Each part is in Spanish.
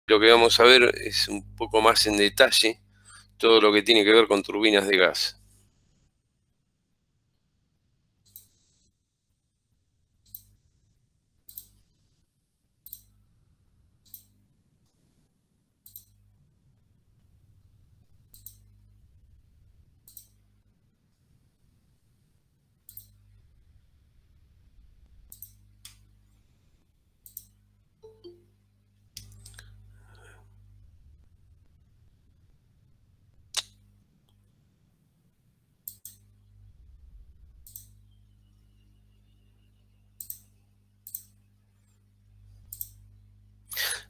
Lo que vamos a ver es un poco más en detalle todo lo que tiene que ver con turbinas de gas.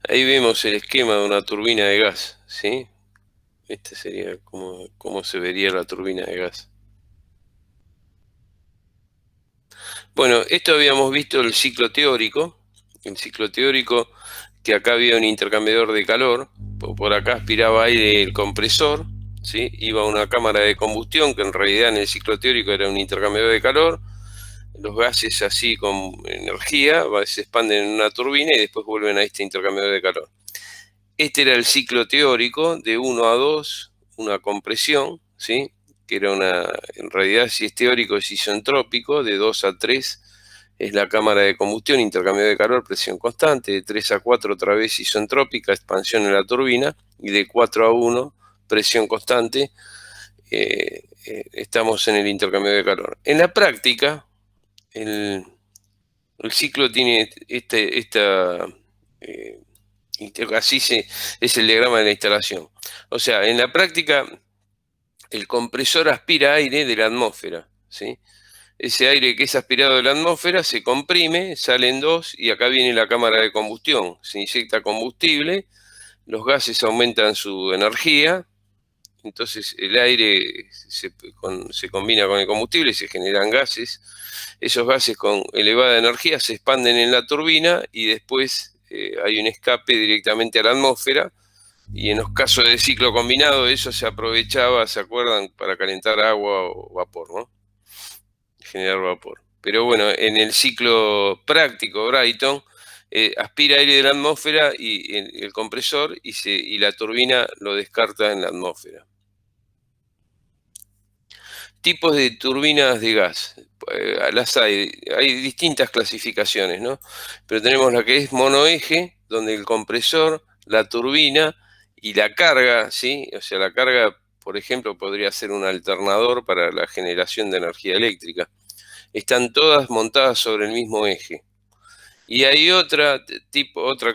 Ahí vemos el esquema de una turbina de gas, ¿sí? Este sería cómo se vería la turbina de gas. Bueno, esto habíamos visto el ciclo teórico que acá había un intercambiador de calor, por acá aspiraba aire el compresor, ¿sí? Iba a una cámara de combustión que en realidad en el ciclo teórico era un intercambiador de calor. Los gases así con energía se expanden en una turbina y después vuelven a este intercambiador de calor. Este era el ciclo teórico de 1 a 2, una compresión, ¿sí? Que era en realidad si es teórico es isentrópico, de 2 a 3 es la cámara de combustión, intercambio de calor, presión constante, de 3 a 4 otra vez isentrópica, expansión en la turbina, y de 4 a 1 presión constante, estamos en el intercambio de calor. En la práctica, el, el ciclo tiene eh, así es el diagrama de la instalación. O sea, en la práctica, el compresor aspira aire de la atmósfera, ¿sí? Ese aire que es aspirado de la atmósfera se comprime, salen dos y acá viene la cámara de combustión. Se inyecta combustible, los gases aumentan su energía, entonces el aire se combina con el combustible y se generan gases. Esos gases con elevada energía se expanden en la turbina y después hay un escape directamente a la atmósfera. Y en los casos de ciclo combinado, eso se aprovechaba, ¿se acuerdan? Para calentar agua o vapor, ¿no? Generar vapor. Pero bueno, en el ciclo práctico, Brighton, aspira aire de la atmósfera y el compresor y la turbina lo descarta en la atmósfera. Tipos de turbinas de gas. Las hay distintas clasificaciones, ¿no? Pero tenemos la que es monoeje, donde el compresor, la turbina y la carga, ¿sí? O sea, la carga, por ejemplo, podría ser un alternador para la generación de energía eléctrica. Están todas montadas sobre el mismo eje. Y hay otra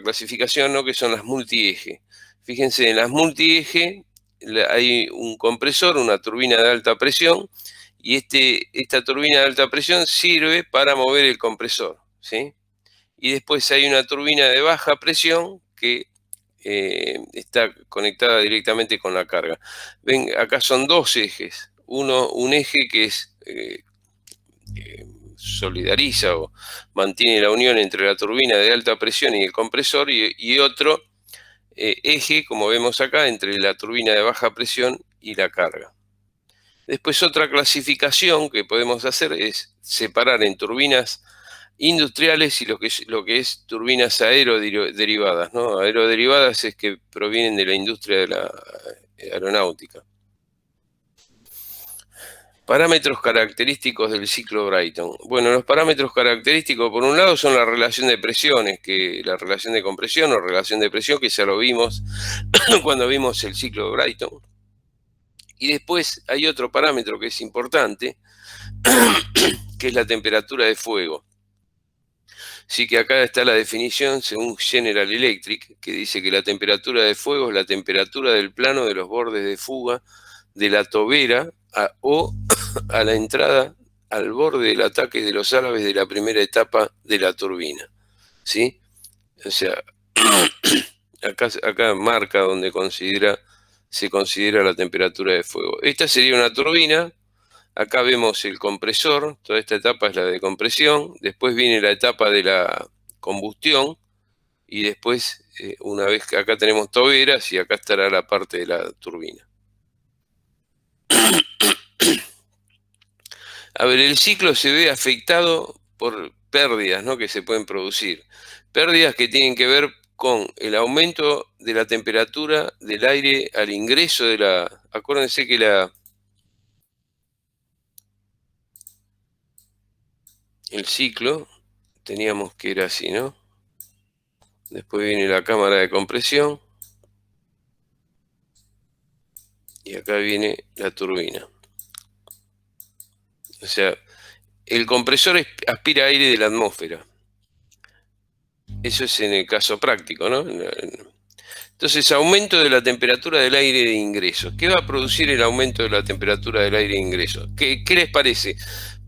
clasificación, ¿no? Que son las multieje. Fíjense, en las multieje hay un compresor, una turbina de alta presión, y esta turbina de alta presión sirve para mover el compresor, ¿sí? Y después hay una turbina de baja presión que está conectada directamente con la carga. Ven, acá son dos ejes. Un eje que es solidariza o mantiene la unión entre la turbina de alta presión y el compresor, y otro eje, como vemos acá, entre la turbina de baja presión y la carga. Después otra clasificación que podemos hacer es separar en turbinas industriales y lo que es turbinas aeroderivadas, ¿no? Aeroderivadas es que provienen de la industria de la aeronáutica. Parámetros característicos del ciclo Brighton. Bueno, los parámetros característicos, por un lado, son la relación de presiones, que la relación de compresión o relación de presión, que ya lo vimos cuando vimos el ciclo Brighton. Y después hay otro parámetro que es importante, que es la temperatura de fuego. Sí, que acá está la definición según General Electric, que dice que la temperatura de fuego es la temperatura del plano de los bordes de fuga de la tobera o a la entrada al borde del ataque de los árabes de la primera etapa de la turbina. ¿Sí? O sea, acá marca donde se considera la temperatura de fuego. Esta sería una turbina. Acá vemos el compresor, toda esta etapa es la de compresión, después viene la etapa de la combustión y después, una vez que acá tenemos toberas y acá estará la parte de la turbina. A ver, el ciclo se ve afectado por pérdidas, ¿no? Que se pueden producir. Pérdidas que tienen que ver con el aumento de la temperatura del aire al ingreso de la... Acuérdense que el ciclo, teníamos que era así, ¿no? Después viene la cámara de compresión. Y acá viene la turbina. O sea, el compresor aspira aire de la atmósfera. Eso es en el caso práctico, ¿no? Entonces, aumento de la temperatura del aire de ingreso. ¿Qué va a producir el aumento de la temperatura del aire de ingreso? ¿Qué les parece?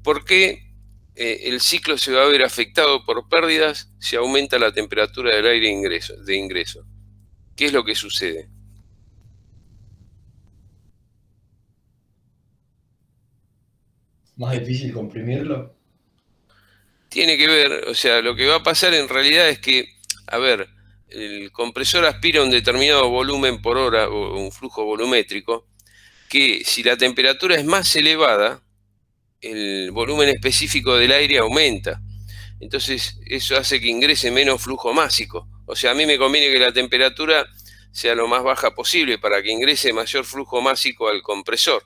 ¿Por qué el ciclo se va a ver afectado por pérdidas si aumenta la temperatura del aire de ingreso? ¿Qué es lo que sucede? Más difícil comprimirlo. Tiene que ver, o sea, lo que va a pasar en realidad es que, a ver, el compresor aspira un determinado volumen por hora o un flujo volumétrico, que si la temperatura es más elevada, el volumen específico del aire aumenta. Entonces eso hace que ingrese menos flujo másico. O sea, a mí me conviene que la temperatura sea lo más baja posible para que ingrese mayor flujo másico al compresor.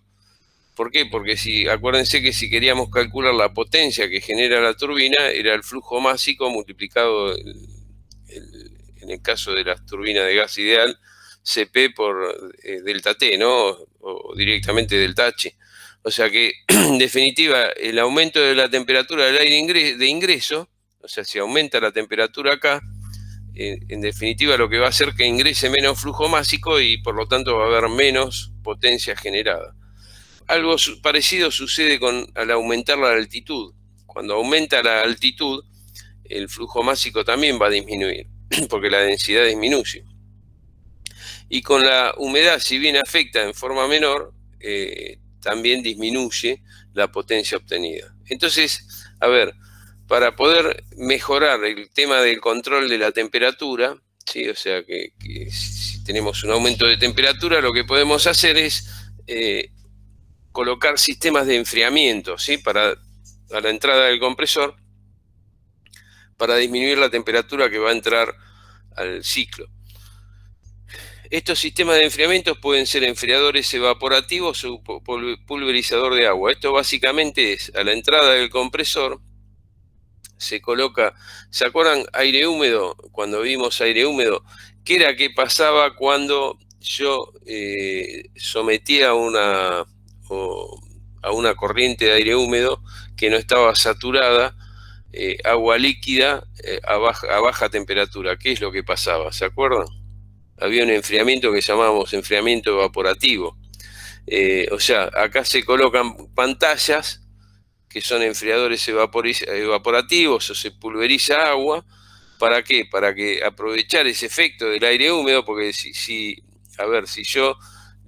¿Por qué? Porque acuérdense que si queríamos calcular la potencia que genera la turbina, era el flujo másico multiplicado, en el caso de las turbinas de gas ideal, CP por delta T, ¿no? O directamente delta H. O sea que, en definitiva, el aumento de la temperatura del aire de ingreso, o sea, si aumenta la temperatura acá, en definitiva lo que va a hacer que ingrese menos flujo másico y por lo tanto va a haber menos potencia generada. Algo parecido sucede al aumentar la altitud. Cuando aumenta la altitud, el flujo másico también va a disminuir, porque la densidad disminuye. Y con la humedad, si bien afecta en forma menor, también disminuye la potencia obtenida. Entonces, a ver, para poder mejorar el tema del control de la temperatura, ¿sí? O sea que si tenemos un aumento de temperatura, lo que podemos hacer es colocar sistemas de enfriamiento, ¿sí? A la entrada del compresor, para disminuir la temperatura que va a entrar al ciclo. Estos sistemas de enfriamiento pueden ser enfriadores evaporativos o pulverizador de agua. Esto básicamente es, a la entrada del compresor se coloca, ¿se acuerdan aire húmedo? Cuando vimos aire húmedo, ¿qué era que pasaba cuando yo sometía a una corriente de aire húmedo que no estaba saturada, agua líquida a baja temperatura? ¿Qué es lo que pasaba? ¿Se acuerdan? Había un enfriamiento que llamábamos enfriamiento evaporativo. O sea, acá se colocan pantallas que son enfriadores evaporativos o se pulveriza agua. ¿Para qué? Para que aprovechar ese efecto del aire húmedo, porque a ver, si yo,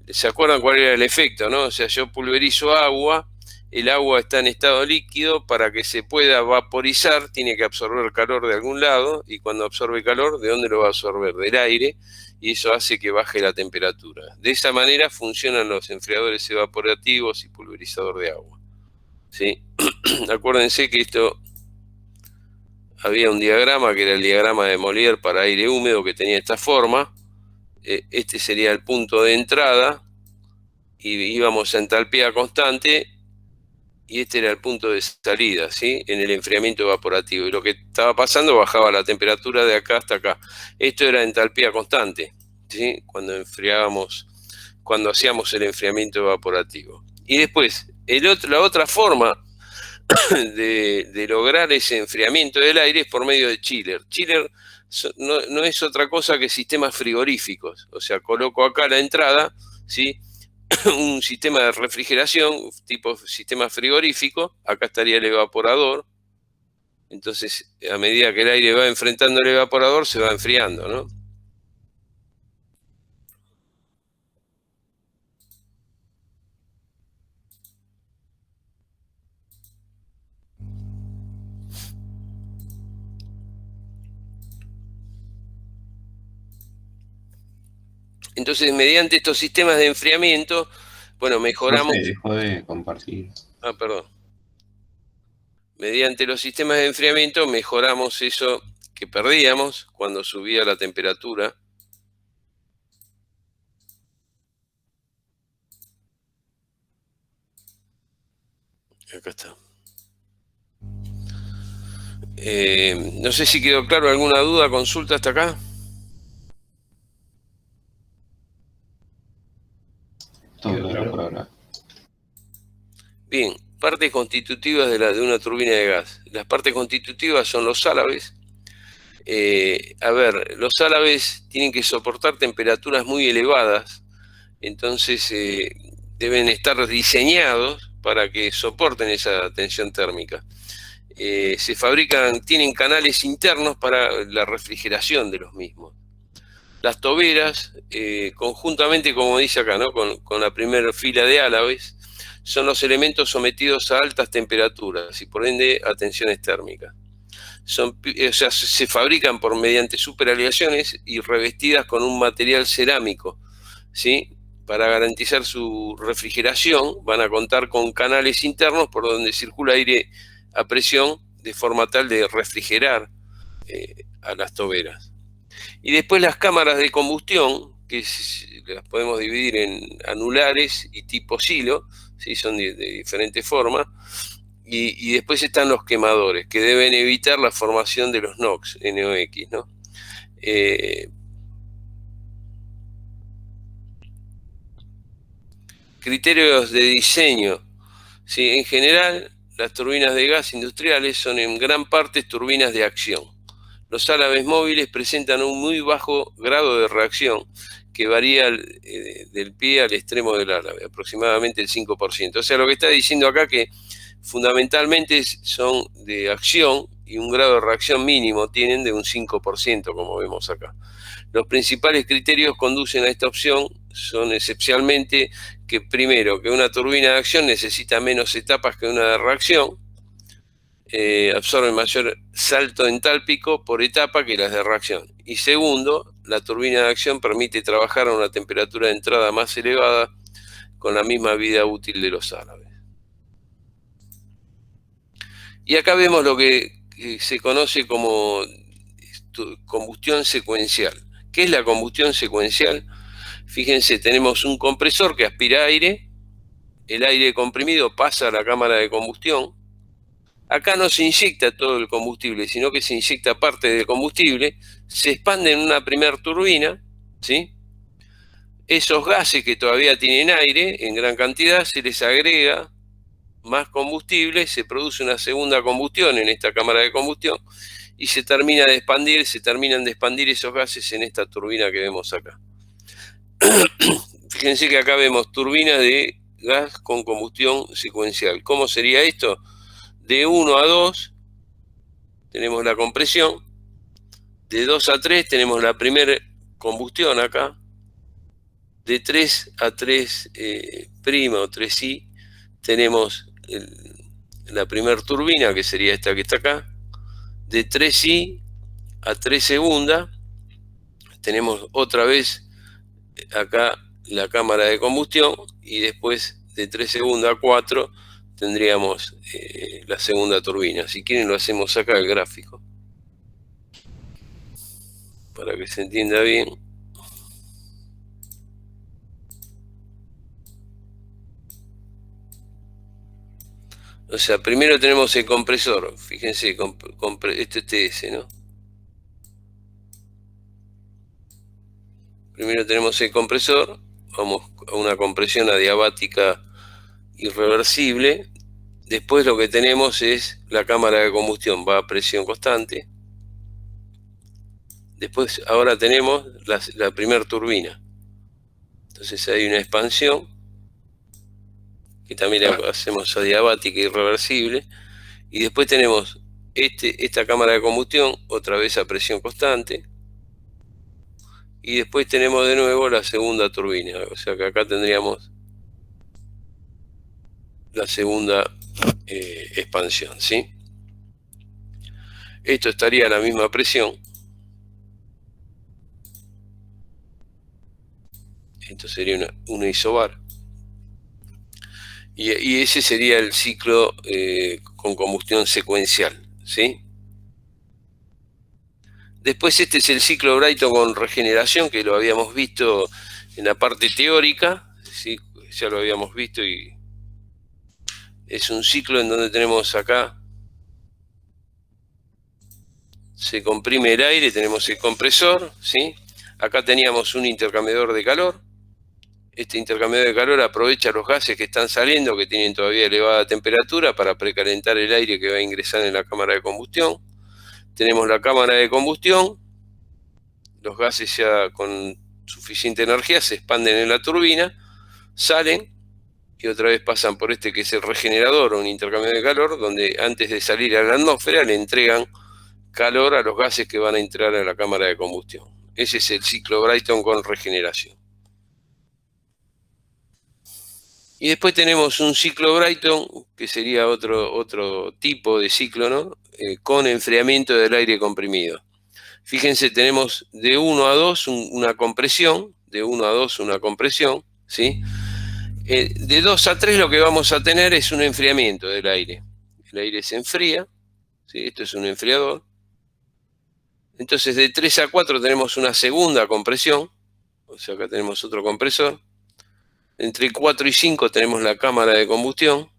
¿se acuerdan cuál era el efecto, no? O sea, yo pulverizo agua, el agua está en estado líquido, para que se pueda vaporizar tiene que absorber calor de algún lado, y cuando absorbe calor, ¿de dónde lo va a absorber? Del aire, y eso hace que baje la temperatura. De esa manera funcionan los enfriadores evaporativos y pulverizador de agua, ¿sí? Acuérdense que esto, había un diagrama que era el diagrama de Molière para aire húmedo, que tenía esta forma. Este sería el punto de entrada y íbamos a entalpía constante, y este era el punto de salida, ¿sí? En el enfriamiento evaporativo. Y lo que estaba pasando, bajaba la temperatura de acá hasta acá. Esto era entalpía constante, ¿sí? Cuando hacíamos el enfriamiento evaporativo. Y después, la otra forma de lograr ese enfriamiento del aire es por medio de chiller. Chiller no es otra cosa que sistemas frigoríficos. O sea, coloco acá la entrada, ¿sí? Un sistema de refrigeración, tipo sistema frigorífico. Acá estaría el evaporador. Entonces, a medida que el aire va enfrentando el evaporador, se va enfriando, ¿no? Entonces, mediante estos sistemas de enfriamiento, bueno, mejoramos... Profe, dejó de compartir. Ah, perdón. Mediante los sistemas de enfriamiento mejoramos eso, que perdíamos cuando subía la temperatura. Acá está. No sé si quedó claro, alguna duda, consulta hasta acá. Todo claro por ahora. Bien, partes constitutivas de una turbina de gas. Las partes constitutivas son los álabes. A ver, los álabes tienen que soportar temperaturas muy elevadas, entonces deben estar diseñados para que soporten esa tensión térmica. Se fabrican, tienen canales internos para la refrigeración de los mismos. Las toberas, conjuntamente, como dice acá, ¿no? con la primera fila de álabes, son los elementos sometidos a altas temperaturas y por ende a tensiones térmicas. O sea, se fabrican mediante superaleaciones y revestidas con un material cerámico, ¿sí? Para garantizar su refrigeración van a contar con canales internos por donde circula aire a presión de forma tal de refrigerar a las toberas. Y después las cámaras de combustión, que las podemos dividir en anulares y tipo silo, ¿sí? Son de diferentes formas. Y después están los quemadores, que deben evitar la formación de los NOx, NOx, ¿no? Criterios de diseño. ¿Sí? En general, las turbinas de gas industriales son en gran parte turbinas de acción. Los álabes móviles presentan un muy bajo grado de reacción, que varía del pie al extremo del álabe, aproximadamente el 5%. O sea, lo que está diciendo acá que fundamentalmente son de acción y un grado de reacción mínimo tienen de un 5%, como vemos acá. Los principales criterios conducen a esta opción son esencialmente que, primero, que una turbina de acción necesita menos etapas que una de reacción, absorbe mayor salto entálpico por etapa que las de reacción. Y segundo, la turbina de acción permite trabajar a una temperatura de entrada más elevada con la misma vida útil de los álabes. Y acá vemos lo que se conoce como combustión secuencial. ¿Qué es la combustión secuencial? Fíjense, tenemos un compresor que aspira aire, el aire comprimido pasa a la cámara de combustión. Acá no se inyecta todo el combustible, sino que se inyecta parte del combustible, se expande en una primera turbina, ¿sí? Esos gases que todavía tienen aire en gran cantidad, se les agrega más combustible, se produce una segunda combustión en esta cámara de combustión y se terminan de expandir esos gases en esta turbina que vemos acá. Fíjense que acá vemos turbinas de gas con combustión secuencial. ¿Cómo sería esto? De 1 a 2 tenemos la compresión, de 2 a 3 tenemos la primera combustión acá, de 3 a 3' o 3i tenemos la primera turbina, que sería esta que está acá. De 3i a 3 segunda tenemos otra vez acá la cámara de combustión, y después de 3 segunda a 4 tendríamos la segunda turbina. Si quieren lo hacemos acá el gráfico para que se entienda bien. O sea, primero tenemos el compresor, fíjense, esto es TS, ¿no? Primero tenemos el compresor, vamos a una compresión adiabática irreversible. Después lo que tenemos es la cámara de combustión, va a presión constante. Después, ahora tenemos la primera turbina. Entonces hay una expansión, que también la hacemos adiabática irreversible. Y después tenemos esta cámara de combustión, otra vez a presión constante. Y después tenemos de nuevo la segunda turbina. O sea que acá tendríamos la segunda expansión, ¿sí? Esto estaría a la misma presión. Esto sería una isobar. Y ese sería el ciclo con combustión secuencial, ¿sí? Después este es el ciclo Brayton con regeneración, que lo habíamos visto en la parte teórica, ¿sí? Ya lo habíamos visto, y es un ciclo en donde tenemos acá, se comprime el aire, tenemos el compresor, ¿sí? Acá teníamos un intercambiador de calor. Este intercambiador de calor aprovecha los gases que están saliendo, que tienen todavía elevada temperatura, para precalentar el aire que va a ingresar en la cámara de combustión. Tenemos la cámara de combustión, los gases ya con suficiente energía se expanden en la turbina, salen y otra vez pasan por este que es el regenerador o un intercambiador de calor, donde antes de salir a la atmósfera le entregan calor a los gases que van a entrar a la cámara de combustión. Ese es el ciclo Brayton con regeneración. Y después tenemos un ciclo Brayton, que sería otro tipo de ciclo, ¿no? Con enfriamiento del aire comprimido. Fíjense, tenemos de 1 a 2 una compresión, de 1 a 2 una compresión, ¿sí? De 2 a 3 lo que vamos a tener es un enfriamiento del aire. El aire se enfría, ¿sí? Esto es un enfriador. Entonces de 3 a 4 tenemos una segunda compresión, o sea, acá tenemos otro compresor. Entre 4 y 5 tenemos la cámara de combustión,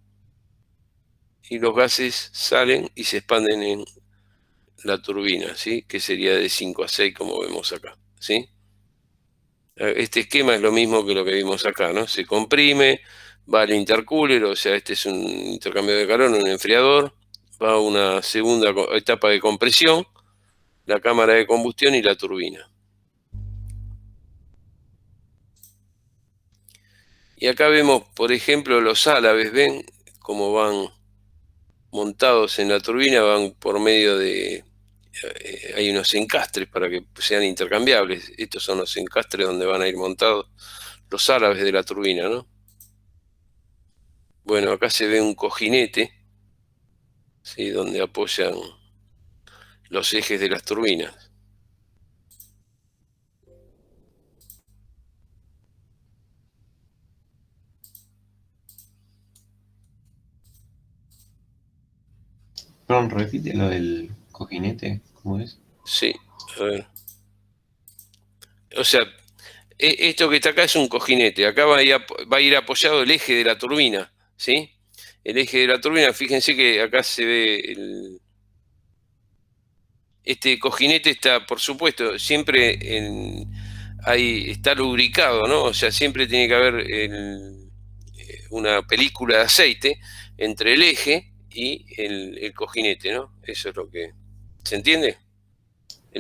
y los gases salen y se expanden en la turbina, ¿sí? Que sería de 5 a 6, como vemos acá, ¿sí? Este esquema es lo mismo que lo que vimos acá, ¿no? Se comprime, va al intercooler, o sea, este es un intercambio de calor, un enfriador, va a una segunda etapa de compresión, la cámara de combustión y la turbina. Y acá vemos, por ejemplo, los álabes, ¿ven cómo van montados en la turbina? Van por medio de... hay unos encastres para que sean intercambiables. Estos son los encastres donde van a ir montados los álabes de la turbina, ¿no? Bueno, acá se ve un cojinete, ¿sí? Donde apoyan los ejes de las turbinas. Perdón, repite lo del cojinete, ¿cómo es? Sí, a ver. O sea, esto que está acá es un cojinete. Acá va a ir apoyado el eje de la turbina, ¿sí? El eje de la turbina, fíjense que acá se ve este cojinete está, por supuesto, siempre está lubricado, ¿no? O sea, siempre tiene que haber una película de aceite entre el eje y el cojinete, ¿no? Eso es lo que... ¿Se entiende?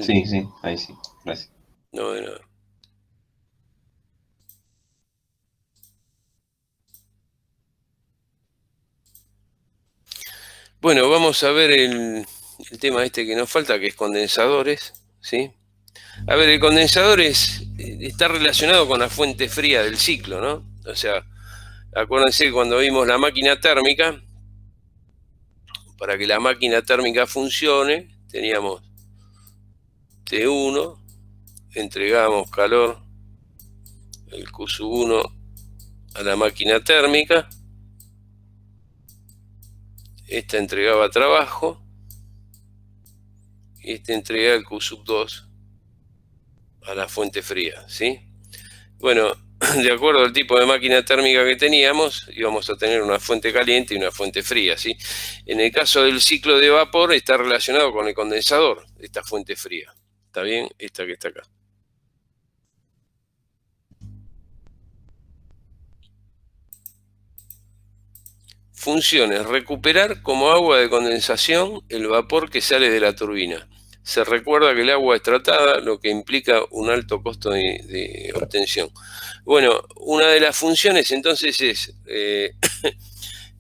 Sí, sí, ahí sí, gracias. No, de nada. Bueno, vamos a ver el tema este que nos falta, que es condensadores, ¿sí? A ver, el condensador está relacionado con la fuente fría del ciclo, ¿no? O sea, acuérdense que cuando vimos la máquina térmica, para que la máquina térmica funcione, teníamos T1, entregamos calor, el Q1 a la máquina térmica, esta entregaba trabajo, y esta entregaba el Q2 a la fuente fría, ¿sí? Bueno, de acuerdo al tipo de máquina térmica que teníamos, íbamos a tener una fuente caliente y una fuente fría, ¿sí? En el caso del ciclo de vapor está relacionado con el condensador, esta fuente fría. ¿Está bien? Esta que está acá. Funciones: recuperar como agua de condensación el vapor que sale de la turbina. Se recuerda que el agua es tratada, lo que implica un alto costo de obtención. Bueno, una de las funciones entonces es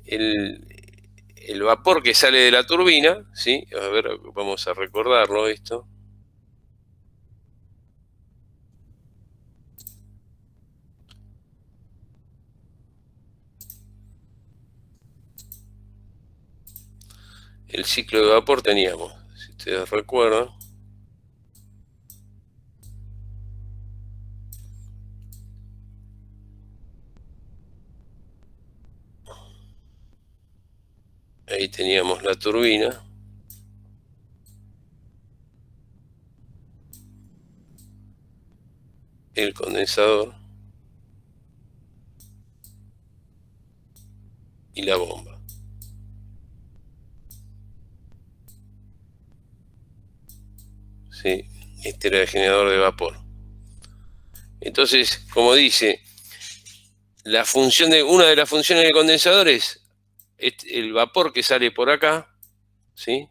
el vapor que sale de la turbina, ¿sí? A ver, vamos a recordarlo esto. El ciclo de vapor teníamos, si ustedes recuerdan, ahí teníamos la turbina. el condensador y la bomba. ¿Sí? Este era el generador de vapor. Entonces, como dice, una de las funciones del condensador es el vapor que sale por acá, ¿sí?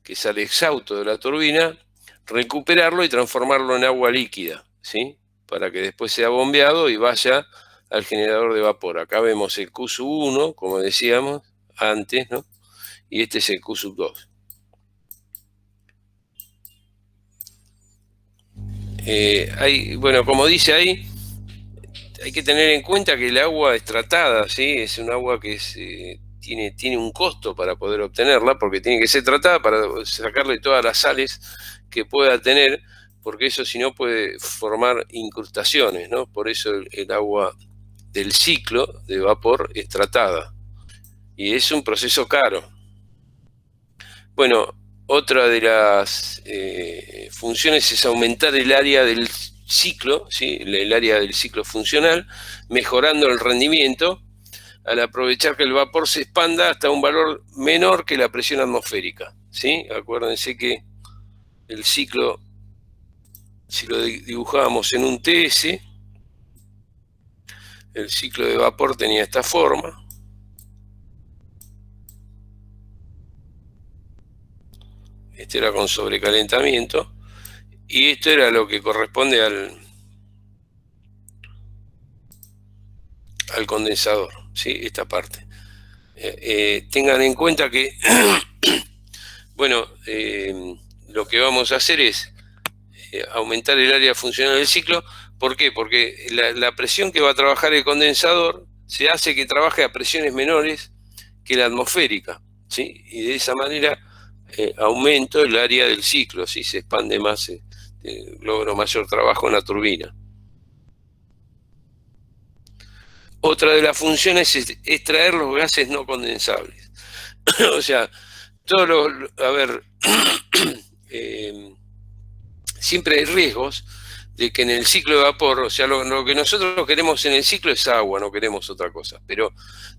Que sale exhausto de la turbina, recuperarlo y transformarlo en agua líquida, ¿sí? Para que después sea bombeado y vaya al generador de vapor. Acá vemos el Q1, como decíamos antes, ¿no? Y este es el Q2. Bueno, como dice ahí, hay que tener en cuenta que el agua es tratada, ¿sí? Es un agua que tiene un costo para poder obtenerla, porque tiene que ser tratada para sacarle todas las sales que pueda tener, porque eso si no puede formar incrustaciones, ¿no? Por eso el agua del ciclo de vapor es tratada. Y es un proceso caro. Bueno, otra de las funciones es aumentar el área del ciclo, ¿sí? El área del ciclo funcional, mejorando el rendimiento al aprovechar que el vapor se expanda hasta un valor menor que la presión atmosférica, ¿sí? Acuérdense que el ciclo, si lo dibujábamos en un TS, el ciclo de vapor tenía esta forma. Este era con sobrecalentamiento. Y esto era lo que corresponde al condensador, ¿sí? Esta parte. Tengan en cuenta que, bueno, lo que vamos a hacer es aumentar el área funcional del ciclo. ¿Por qué? Porque la presión que va a trabajar el condensador se hace que trabaje a presiones menores que la atmosférica, ¿sí? Y de esa manera aumento el área del ciclo, ¿sí? Se expande más, logro mayor trabajo en la turbina. Otra de las funciones es extraer los gases no condensables. O sea, siempre hay riesgos de que en el ciclo de vapor, o sea, lo que nosotros queremos en el ciclo es agua, no queremos otra cosa, pero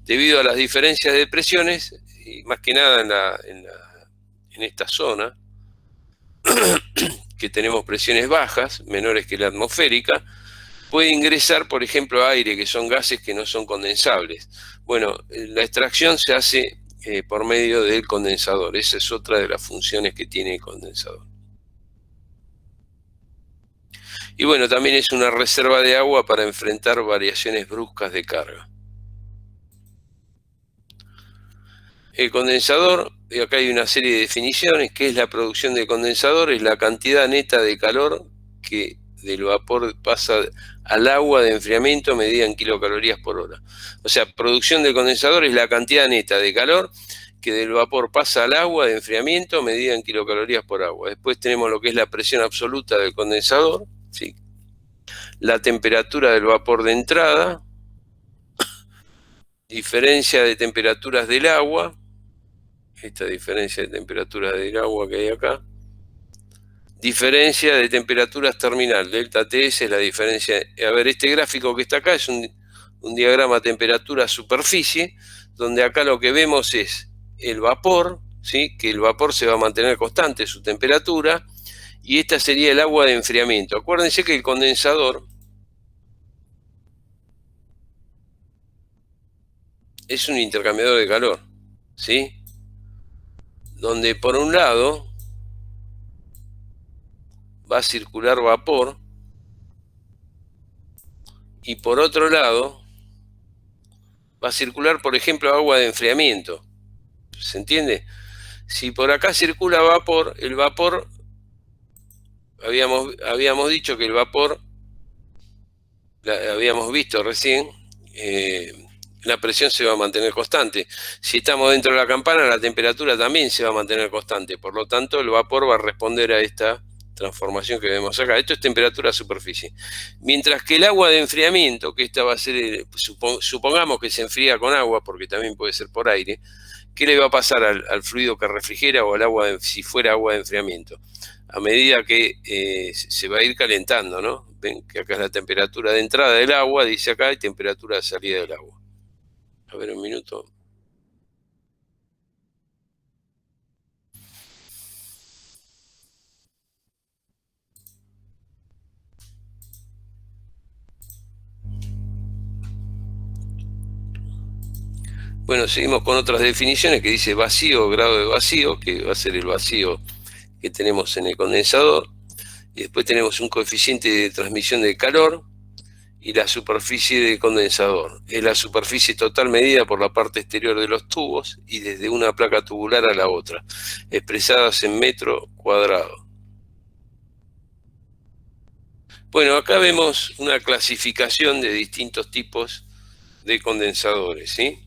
debido a las diferencias de presiones, y más que nada en esta zona, que tenemos presiones bajas, menores que la atmosférica, puede ingresar, por ejemplo, aire, que son gases que no son condensables. Bueno, la extracción se hace por medio del condensador. Esa es otra de las funciones que tiene el condensador. Y bueno, también es una reserva de agua para enfrentar variaciones bruscas de carga. El condensador, y acá hay una serie de definiciones. ¿Qué es la producción de condensador? Es la cantidad neta de calor que del vapor pasa al agua de enfriamiento medida en kilocalorías por hora. O sea, producción del condensador es la cantidad neta de calor que del vapor pasa al agua de enfriamiento medida en kilocalorías por agua. Después tenemos lo que es la presión absoluta del condensador, ¿sí? La temperatura del vapor de entrada, diferencia de temperaturas del agua, esta diferencia de temperatura del agua que hay acá, diferencia de temperaturas terminal, delta TS es la diferencia. A ver, este gráfico que está acá es un diagrama temperatura-superficie, donde acá lo que vemos es el vapor, ¿sí? Que el vapor se va a mantener constante su temperatura, y esta sería el agua de enfriamiento. Acuérdense que el condensador es un intercambiador de calor, ¿sí? Donde por un lado va a circular vapor y por otro lado va a circular, por ejemplo, agua de enfriamiento. ¿Se entiende? Si por acá circula vapor, el vapor, habíamos dicho que el vapor, habíamos visto recién, la presión se va a mantener constante. Si estamos dentro de la campana, la temperatura también se va a mantener constante. Por lo tanto, el vapor va a responder a esta transformación que vemos acá. Esto es temperatura superficie. Mientras que el agua de enfriamiento, que esta va a ser, supongamos que se enfría con agua, porque también puede ser por aire, ¿qué le va a pasar al fluido que refrigera o al agua, si fuera agua de enfriamiento? A medida que se va a ir calentando, ¿no? ven que acá es la temperatura de entrada del agua, dice acá, y temperatura de salida del agua. A ver, un minuto. Bueno, seguimos con otras definiciones que dice vacío, grado de vacío, que va a ser el vacío que tenemos en el condensador. Y después tenemos un coeficiente de transmisión de calor y la superficie del condensador. Es la superficie total medida por la parte exterior de los tubos y desde una placa tubular a la otra, expresadas en metro cuadrado. Bueno, acá vemos una clasificación de distintos tipos de condensadores, ¿sí?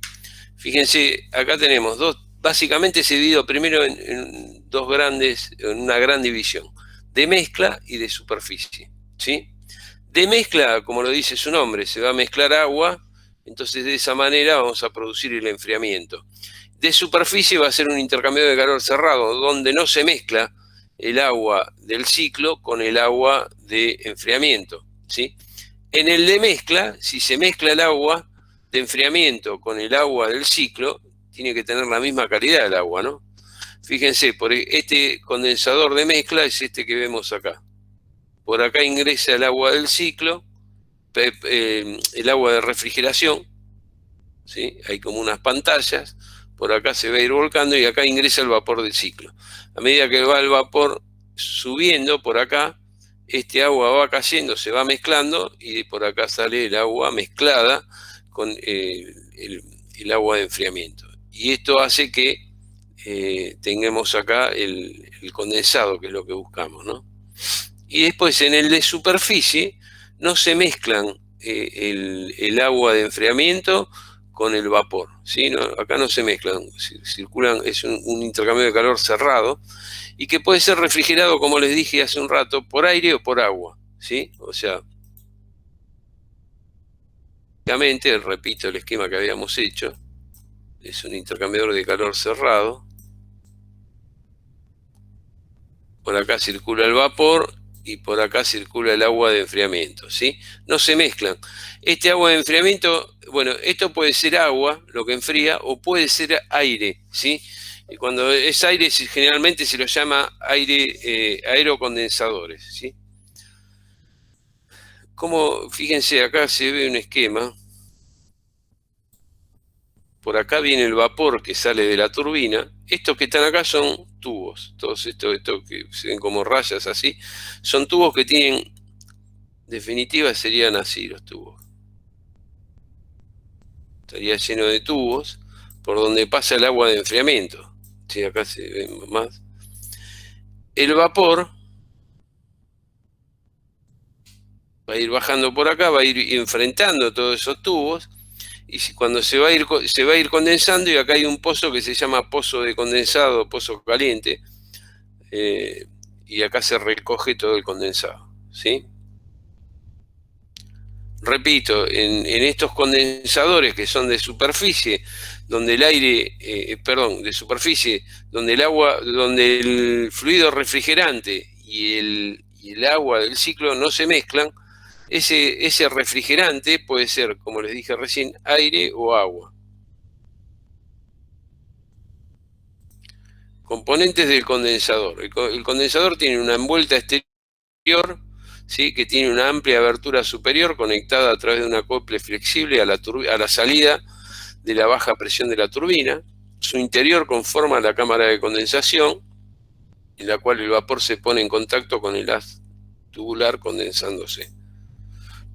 Fíjense, acá tenemos básicamente se divide primero en una gran división, de mezcla y de superficie, ¿sí? De mezcla, como lo dice su nombre, se va a mezclar agua, entonces de esa manera vamos a producir el enfriamiento. De superficie va a ser un intercambio de calor cerrado, donde no se mezcla el agua del ciclo con el agua de enfriamiento, ¿sí? En el de mezcla, si se mezcla el agua de enfriamiento con el agua del ciclo, tiene que tener la misma calidad el agua, ¿no? Fíjense, por este condensador de mezcla es este que vemos acá. Por acá ingresa el agua del ciclo, el agua de refrigeración, ¿sí? Hay como unas pantallas, por acá se va a ir volcando y acá ingresa el vapor del ciclo. A medida que va el vapor subiendo por acá, este agua va cayendo, se va mezclando y por acá sale el agua mezclada con el agua de enfriamiento. Y esto hace que tengamos acá el condensado, que es lo que buscamos, ¿no? Y después en el de superficie no se mezclan el agua de enfriamiento con el vapor, ¿sí? No, acá no se mezclan, circulan, es un intercambio de calor cerrado y que puede ser refrigerado, como les dije hace un rato, por aire o por agua, ¿sí? O sea, obviamente, repito el esquema que habíamos hecho, es un intercambiador de calor cerrado. Por acá circula el vapor y por acá circula el agua de enfriamiento, ¿sí? No se mezclan. Este agua de enfriamiento, bueno, esto puede ser agua, lo que enfría, o puede ser aire, ¿sí? Y cuando es aire, generalmente se lo llama aerocondensadores, ¿sí? Como, fíjense, acá se ve un esquema. Por acá viene el vapor que sale de la turbina. Estos que están acá son tubos. Todos estos que se ven como rayas así, son tubos que tienen, definitiva serían así los tubos. Estaría lleno de tubos por donde pasa el agua de enfriamiento. Sí, acá se ven más. El vapor va a ir bajando por acá, va a ir enfrentando todos esos tubos. Y cuando se va a ir condensando, y acá hay un pozo que se llama pozo de condensado, pozo caliente, y acá se recoge todo el condensado, ¿sí? Repito, en estos condensadores que son de superficie, donde el aire, de superficie, donde el agua, donde el fluido refrigerante y el agua del ciclo no se mezclan, ese refrigerante puede ser, como les dije recién, aire o agua. Componentes del condensador. El condensador tiene una envuelta exterior, ¿sí? Que tiene una amplia abertura superior conectada a través de un acople flexible a la salida de la baja presión de la turbina. Su interior conforma la cámara de condensación, en la cual el vapor se pone en contacto con el haz tubular condensándose.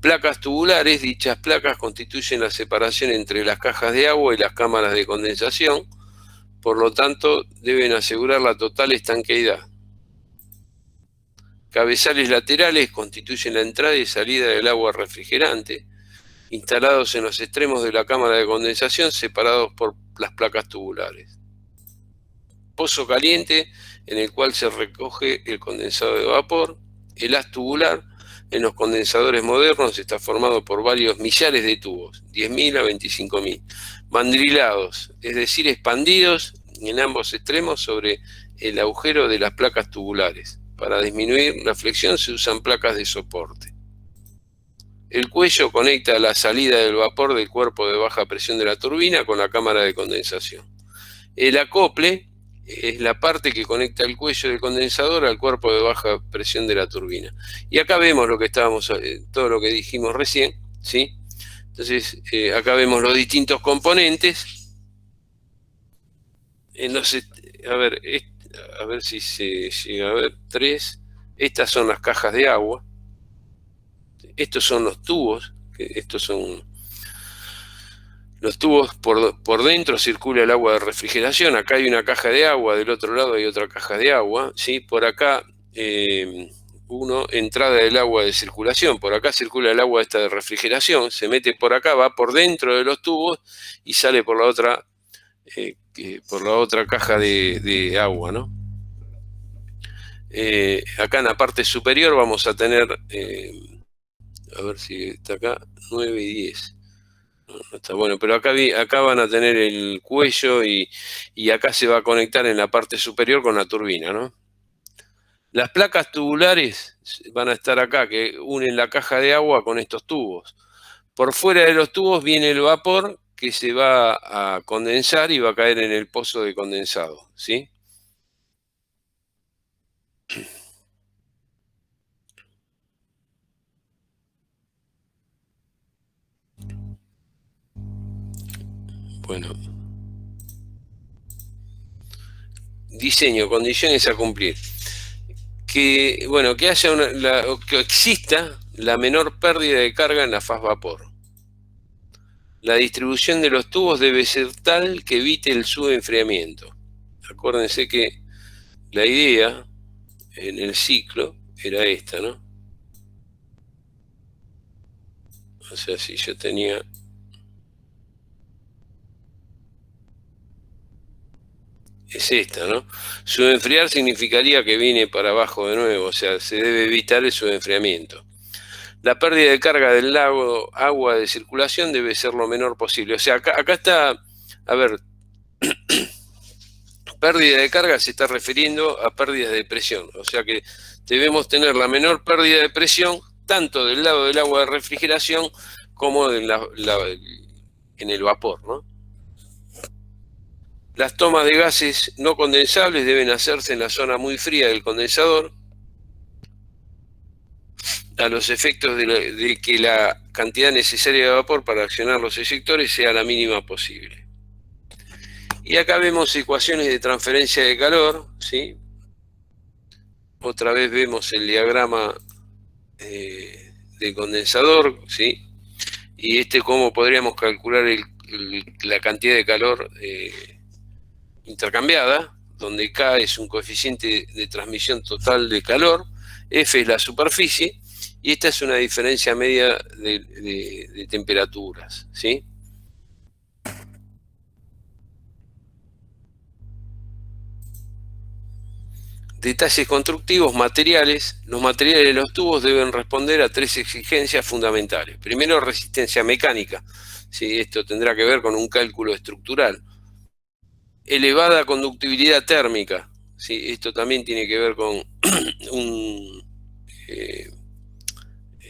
Placas tubulares, dichas placas constituyen la separación entre las cajas de agua y las cámaras de condensación, por lo tanto deben asegurar la total estanqueidad. Cabezales laterales constituyen la entrada y salida del agua refrigerante, instalados en los extremos de la cámara de condensación, separados por las placas tubulares. Pozo caliente, en el cual se recoge el condensado de vapor. El haz tubular, en los condensadores modernos, está formado por varios millares de tubos, 10.000 a 25.000, mandrilados, es decir, expandidos en ambos extremos sobre el agujero de las placas tubulares. Para disminuir la flexión se usan placas de soporte. El cuello conecta la salida del vapor del cuerpo de baja presión de la turbina con la cámara de condensación. El acople es la parte que conecta el cuello del condensador al cuerpo de baja presión de la turbina. Y acá vemos lo que estábamos, todo lo que dijimos recién, ¿sí? Entonces, acá vemos los distintos componentes. A ver si se llega a ver. 3. Estas son las cajas de agua. Estos son los tubos. Estos son los tubos. Por dentro circula el agua de refrigeración. Acá hay una caja de agua. Del otro lado hay otra caja de agua, ¿sí? Por acá, entrada del agua de circulación. Por acá circula el agua esta de refrigeración. Se mete por acá, va por dentro de los tubos y sale por la otra caja de agua, ¿no? Acá en la parte superior vamos a tener, a ver si está acá, 9 y 10. No está bueno, pero acá van a tener el cuello y acá se va a conectar en la parte superior con la turbina, ¿no? Las placas tubulares van a estar acá, que unen la caja de agua con estos tubos. Por fuera de los tubos viene el vapor que se va a condensar y va a caer en el pozo de condensado, ¿sí? Bueno. Diseño, condiciones a cumplir. Que haya que exista la menor pérdida de carga en la faz vapor. La distribución de los tubos debe ser tal que evite el subenfriamiento. Acuérdense que la idea en el ciclo era esta, ¿no? O sea, si yo tenía... es esta, ¿no? Subenfriar significaría que viene para abajo de nuevo, o sea, se debe evitar el subenfriamiento. La pérdida de carga del agua de circulación debe ser lo menor posible. O sea, acá está, a ver, pérdida de carga se está refiriendo a pérdidas de presión. O sea que debemos tener la menor pérdida de presión tanto del lado del agua de refrigeración como en el vapor, ¿no? Las tomas de gases no condensables deben hacerse en la zona muy fría del condensador, a los efectos de que la cantidad necesaria de vapor para accionar los eyectores sea la mínima posible. Y acá vemos ecuaciones de transferencia de calor, ¿sí? Otra vez vemos el diagrama del condensador, ¿sí? Y cómo podríamos calcular la cantidad de calor intercambiada, donde K es un coeficiente de transmisión total de calor, F es la superficie, y esta es una diferencia media de temperaturas, ¿sí? Detalles constructivos, materiales. Los materiales de los tubos deben responder a 3 exigencias fundamentales. Primero, resistencia mecánica. ¿Sí? Esto tendrá que ver con un cálculo estructural. Elevada conductibilidad térmica. ¿Sí? Esto también tiene que ver con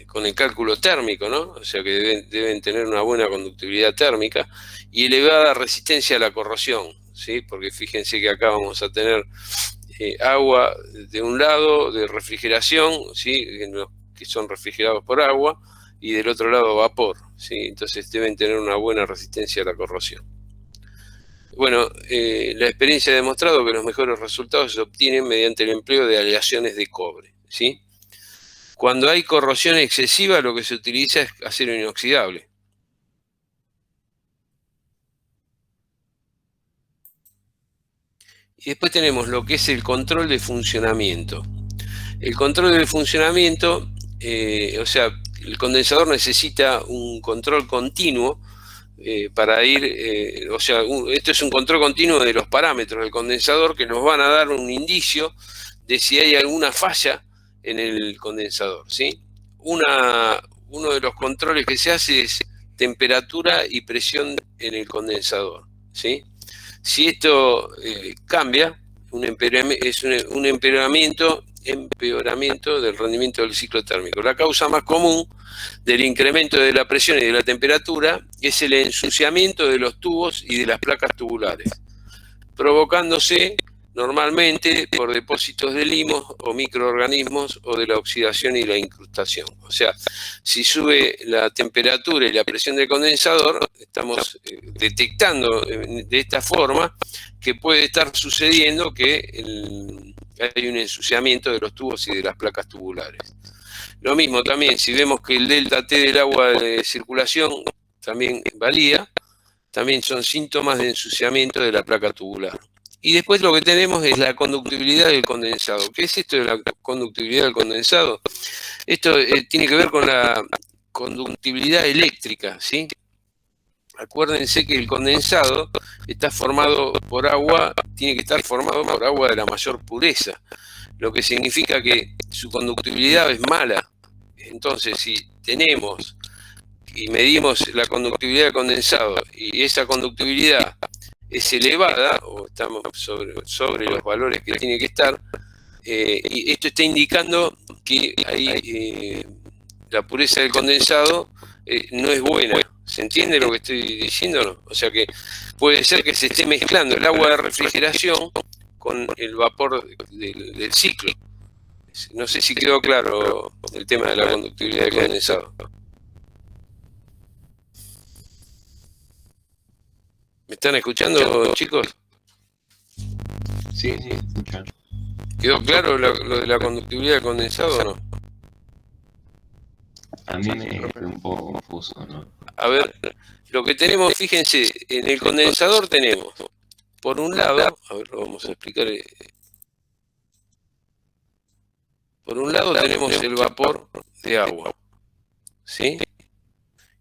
con el cálculo térmico, ¿no? O sea que deben tener una buena conductibilidad térmica y elevada resistencia a la corrosión, ¿sí? Porque fíjense que acá vamos a tener agua de un lado de refrigeración, ¿sí? Que son refrigerados por agua, y del otro lado vapor, ¿sí? Entonces deben tener una buena resistencia a la corrosión. Bueno, la experiencia ha demostrado que los mejores resultados se obtienen mediante el empleo de aleaciones de cobre, ¿sí? Cuando hay corrosión excesiva, lo que se utiliza es acero inoxidable. Y después tenemos lo que es el control de funcionamiento. El control de funcionamiento, o sea, el condensador necesita un control continuo para ir, o sea, esto es un control continuo de los parámetros del condensador que nos van a dar un indicio de si hay alguna falla en el condensador, ¿sí? Uno de los controles que se hace es temperatura y presión en el condensador, ¿sí? Si esto cambia, es un empeoramiento del rendimiento del ciclo térmico. La causa más común del incremento de la presión y de la temperatura es el ensuciamiento de los tubos y de las placas tubulares, provocándose normalmente por depósitos de limos o microorganismos o de la oxidación y la incrustación. O sea, si sube la temperatura y la presión del condensador, estamos detectando de esta forma que puede estar sucediendo que hay un ensuciamiento de los tubos y de las placas tubulares. Lo mismo también, si vemos que el delta T del agua de circulación también varía, también son síntomas de ensuciamiento de la placa tubular. Y después lo que tenemos es la conductibilidad del condensado. ¿Qué es esto de la conductibilidad del condensado? Esto tiene que ver con la conductibilidad eléctrica, ¿sí? Acuérdense que el condensado está formado por agua, tiene que estar formado por agua de la mayor pureza, lo que significa que su conductibilidad es mala. Entonces, si tenemos y medimos la conductividad del condensado y esa conductibilidad es elevada, o estamos sobre los valores que tiene que estar, y esto está indicando que ahí la pureza del condensado no es buena. ¿Se entiende lo que estoy diciendo? ¿No? O sea que puede ser que se esté mezclando el agua de refrigeración con el vapor del ciclo. No sé si quedó claro el tema de la conductividad del condensado. ¿Me están escuchando, chicos? Sí, escuchan. ¿Quedó claro lo de la conductividad del condensado o no? A mí me fue un poco confuso, ¿no? A ver, lo que tenemos, fíjense, en el condensador tenemos, por un lado, a ver, lo vamos a explicar. Por un lado tenemos el vapor de agua, ¿sí?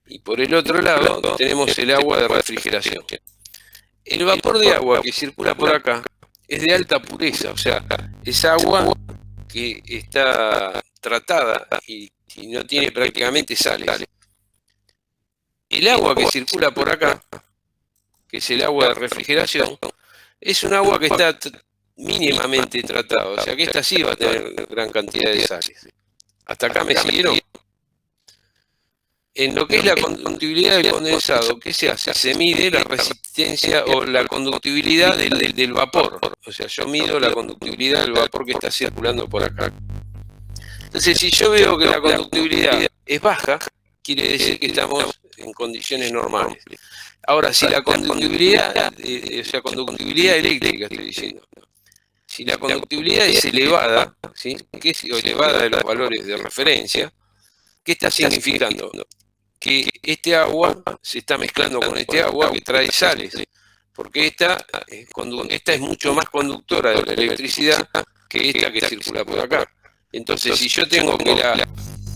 Y por el otro lado tenemos el agua de refrigeración. El vapor de agua que circula por acá es de alta pureza, o sea, es agua que está tratada y no tiene prácticamente sales. El agua que circula por acá, que es el agua de refrigeración, es un agua que está mínimamente tratada, o sea que esta sí va a tener gran cantidad de sales. ¿Hasta acá me siguieron? En lo que es la conductividad del condensado, ¿qué se hace? Se mide la resistencia o la conductibilidad del vapor. O sea, yo mido la conductibilidad del vapor que está circulando por acá. Entonces, si yo veo que la conductibilidad es baja, quiere decir que estamos en condiciones normales. Ahora, si la conductibilidad, o sea, conductibilidad eléctrica estoy diciendo, si la conductibilidad es elevada, ¿sí? Que es elevada de los valores de referencia, ¿qué está significando? Que este agua se está mezclando con este agua que trae sales, porque esta es mucho más conductora de la electricidad que esta que circula por acá. Entonces, si yo tengo que la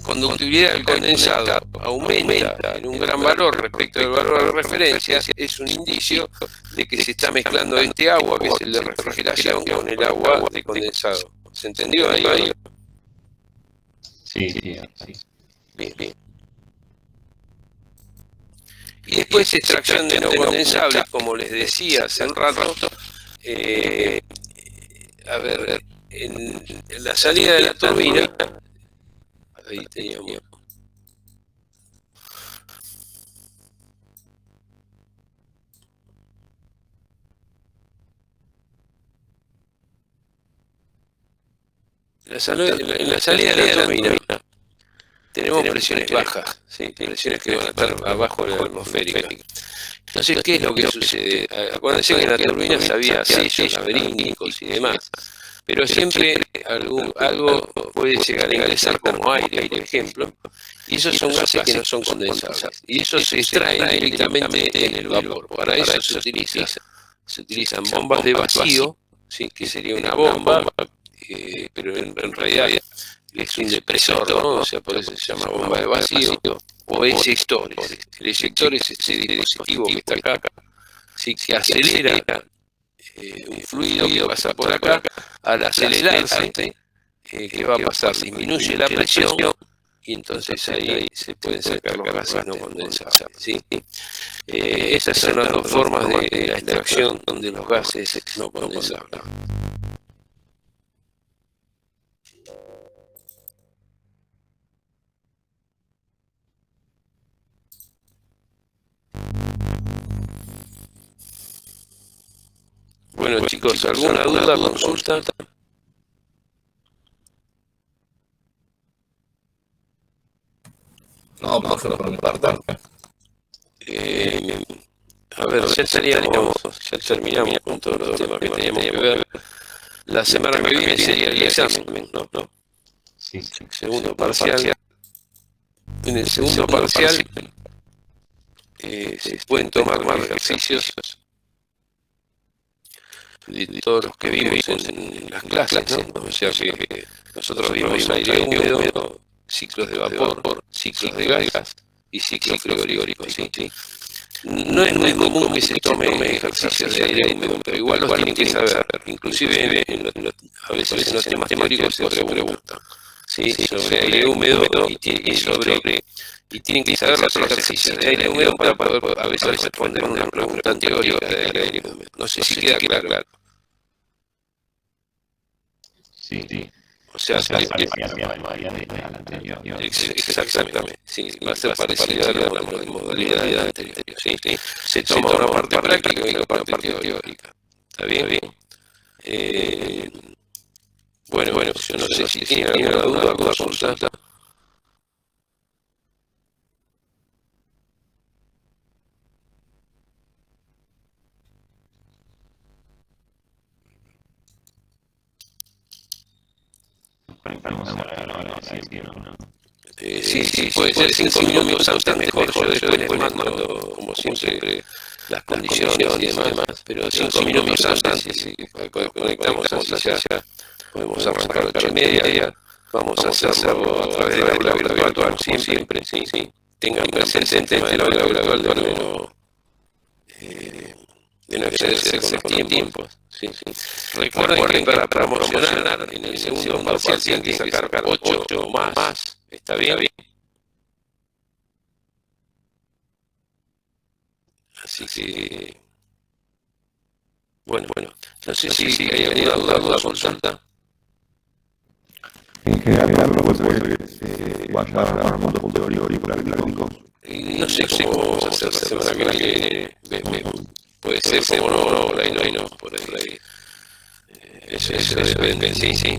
conductividad del condensado aumenta en un gran valor respecto del valor de referencia, es un indicio de que se está mezclando este agua, que es el de refrigeración, con el agua de condensado. ¿Se entendió ahí? Sí. Bien. Y después extracción de no condensables, como les decía hace un rato. A ver, en la salida de la turbina, ahí teníamos. En la salida de la turbina tenemos presiones bajas, ¿sí? Presiones que van a estar abajo de la atmosférica. Entonces, ¿qué es lo que sucede? Acuérdense que en la turbina había sellos laberínticos y demás, pero siempre algo puede llegar a ingresar como aire, por ejemplo, y esos son gases que no son condensables. Y eso se extrae directamente en el vapor. Para eso se utilizan bombas de vacío, ¿sí? Que sería una bomba, pero en realidad es un depresor, ¿no? O sea, por eso se llama bomba de vacío, o eyectores. El eyector es ese dispositivo que está acá, ¿sí? Que acelera un fluido que pasa por acá. Al acelerarse, ¿qué va a pasar? Disminuye la presión y entonces ahí se pueden sacar los gases no condensables, ¿sí? Esas son las dos formas de la extracción de los gases no condensables. Bueno, chicos, ¿alguna duda, consulta? No, profe, por mi parte. A ver, ya terminamos con todos los temas que teníamos que ver. La semana que viene sería el examen, ¿no? Sí. Segundo parcial. En el segundo parcial se pueden tomar ejercicios de todos los que vimos en las clases, ¿no? O sea que nosotros vimos aire húmedo, ciclos de vapor, ciclos de gas y ciclos frigoríficos, ¿sí? No es muy común que se tome ejercicios de aire húmedo, pero igual los tienen que saber. Inclusive a veces en los temas teóricos se preguntan, ¿sí? Sobre aire húmedo y tienen que saber los ejercicios de aire húmedo para poder a veces responder una pregunta teórica de aire húmedo. No sé si queda claro. Sí. O sea, exactamente, sí, va a ser parecida a la modalidad anterior, ¿sí? Se toma una parte práctica y una parte teórica. ¿Está bien? Bueno, yo no sé si tienen alguna duda, consulta. Sí, puede ser 5 minutos antes mejor. Yo después les mando, como siempre, las condiciones y demás, pero 5 minutos antes, sí, conectamos así ya, podemos arrancar 8:30. Vamos a hacerlo a través del aula virtual, como siempre, sí. Tengan presente el tema del aula virtual de no excederse con los tiempos. Sí. Recuerden que para promocionar en el segundo parcial tienen que sacar 8 o más. ¿Está bien? Así que, bueno, no sé si hay alguna duda, consulta. En general, puede ser que vaya a un punto teórico práctico. No sé cómo vamos a hacer la semana que viene. Puede ser como no, por ahí. Eso depende, sí.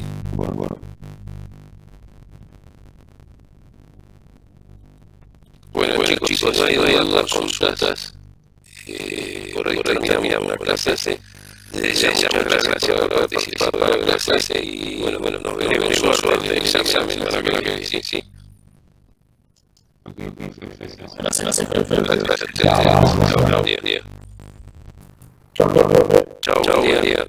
Bueno, chicos, no hay dudas, consultas. Por hoy terminamos la clase. Desde ya muchas gracias por haber participado de la clase y bueno, nos veremos en el examen la semana que viene, sí. Gracias, profe. Gracias. Chao, buen día.